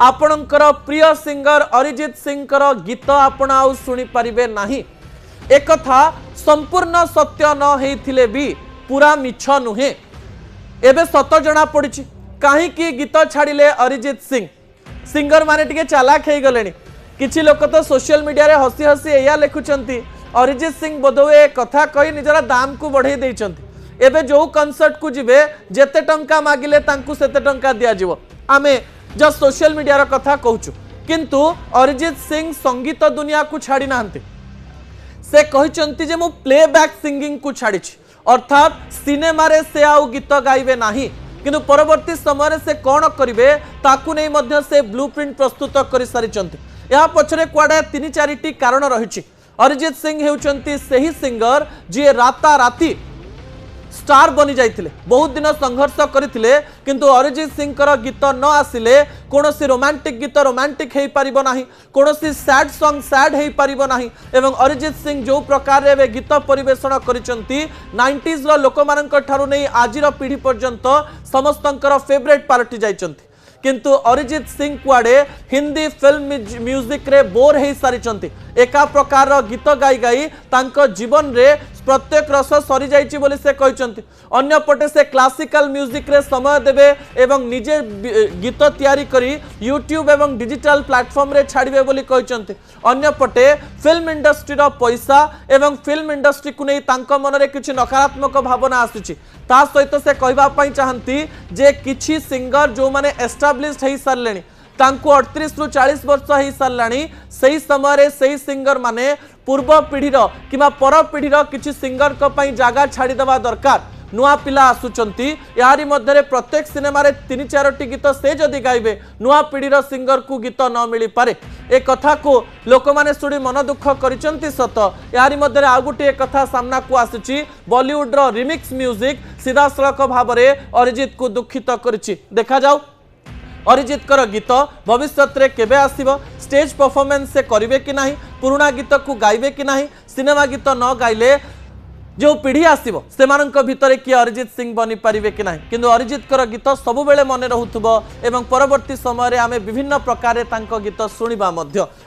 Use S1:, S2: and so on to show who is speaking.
S1: आपणकर प्रिय सिंगर अरिजित सिंह गीत आपण आउ शुणी पारिबे नाही। एक कथा संपूर्ण सत्य न हेइथिले भी पूरा मिछ नुहे। एबे सत जना पड़ी कहीं गीत छाड़िले अरिजित सिंह। सिंगर माने टिके चालाक हो गले। किछि लोक तो सोशल मीडिया रे हसी हसी एया लिखुचंती अरिजित सिंह बोधवे कथा कही निजरा दाम को बढ़ाई देइचंती। एबे जो कनसर्ट को जिबे जेते टंका मागिले तांकु सेते टंका दिया जिवो। आमे जस्ट सोशल मीडिया रो कथा कहूचु, किंतु अरिजित सिंह संगीत दुनिया को छाड़ी नाहंती। से कहिचंती जे मु प्लेबैक सिंगिंग को छाड़ी, अर्थात सिनेमा रे से आउ गीत गाइबे नाही, किंतु परवर्ती समय से कौन करिवे ताकू नै मध्य से ब्लूप्रिंट प्रस्तुत कर सारिचंती। या पछरे कुआडे 3-4टी कारण रहिछि। अरिजित सिंह हेउचंती सेही सिंगर जे राता राती स्टार बनी जाइथिले, बहुत दिन संघर्ष करथिले, किंतु अरिजित सिंह गीत न आसिले कोनोसी रोमांटिक गीत रोमांटिक हेई परिबो नाही, कोनोसी सैड सॉन्ग सैड हेई परिबो नाही। एवं अरिजित सिंह जो प्रकार रे गीत परिवेषण करिसंती 90s रो लोकमाननक ठारू नै आजिर पीढ़ी पर्यंत समस्तंकर फेवरेट पार्टी जाइचंती। किंतु अरिजित सिंह कुआडे हिंदी फिल्म म्यूजिक रे बोर हेई सारिचंती। एका प्रकार गीत गाई गाई तांको जीवन रे प्रत्येक रस सरी जाइछि बोली से कहिचंती। अन्य पटे से क्लासिकल म्यूजिक रे समय देबे एवं निजे गीत तैयारी करी यूट्यूब एवं डिजिटल प्लेटफॉर्म रे छाड़िबे बोली कहिचंती। अन्य पटे फिल्म इंडस्ट्री रो पैसा एवं फिल्म इंडस्ट्री को नै तांको मन रे किछि नकारात्मक भावना आसुछि। ता सहित से कहबा पई चाहंती जे किछि सिंगर जो माने एस्टाब्लिश्ड हेई सारलेनी, तांको 38 रु 40 वर्ष हेई सारलानी, सही समय रे सही सिंगर माने पूर्व पीढ़ीर किमा पर पीढ़ीर किछि सिंगर को पई जागा छाड़ी देवा दरकार। नुआ पिला आसुचंती, यारी मध्य प्रत्येक सिनेमा रे 3-4टी गीत से जदि गाइबे नुआ पीढ़ीर सिंगर को गीत न मिली पारे। ए कथा को लोक माने सुडी मन दुख करिसंती सत। यारी मध्य आउ गोटे कथा सामना को आसुची, बॉलीवुड रो रिमिक्स म्यूजिक सीधा सड़क भाव में अरिजित को दुखित करिछि। देखा जाऊ अरिजित गीत भविष्य रे केबे आसीबो, स्टेज परफॉर्मेंस से करिवे कि नाही, पुराना गीत को गाइबे कि नाही, सिनेमा गीत न गाइले जो पीढ़ी आसीबो सेमानंक भितरे कि अरिजित सिंह बनी पारिबे कि नाही। किंतु अरिजित गीत सबुबेले मने रहुथबो एवं परवर्ती समय रे आमे विभिन्न प्रकार तांको गीत सुनिबा मध्य।